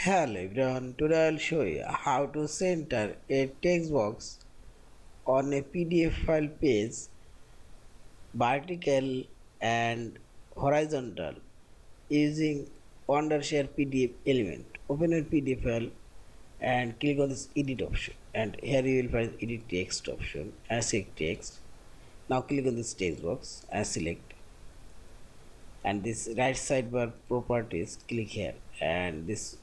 Hello everyone, today I'll show you how to center a text box on a PDF file page vertical and horizontal using Wondershare PDF element. Open your PDF file and click on this edit option, and here you will find edit text option and select text. Now click on this text box and select, and this right sidebar properties, click here, and this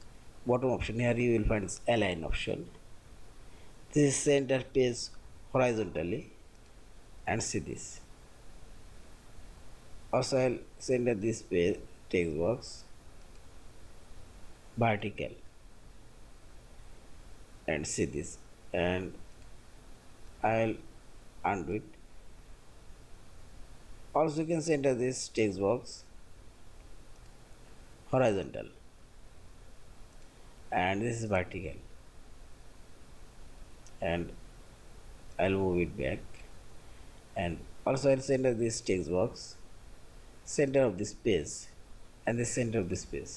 bottom option here you will find this align option. This is center page horizontally, and see this. Also I'll center this page text box vertical, and see this, and I'll undo it. Also you can center this text box horizontal, and this is vertical, and I'll move it back. And also I'll center this text box center of this page and the center of this page,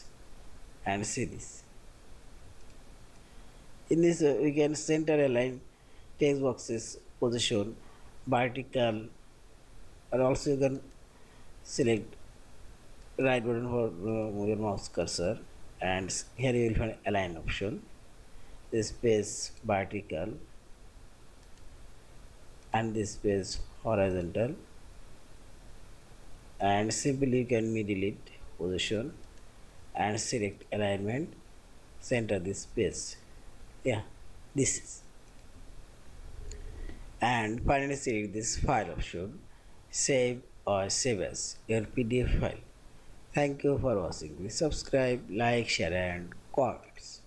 and see this. In this we can center align text boxes position vertical, and also you can select right button for your mouse cursor, and here you will find align option. This page vertical and this page horizontal, and simply you can middle it position and select alignment, center this page. Yeah, this is, and finally select this file option, save or save as your PDF file. Thank you for watching. Please subscribe, like, share and comments.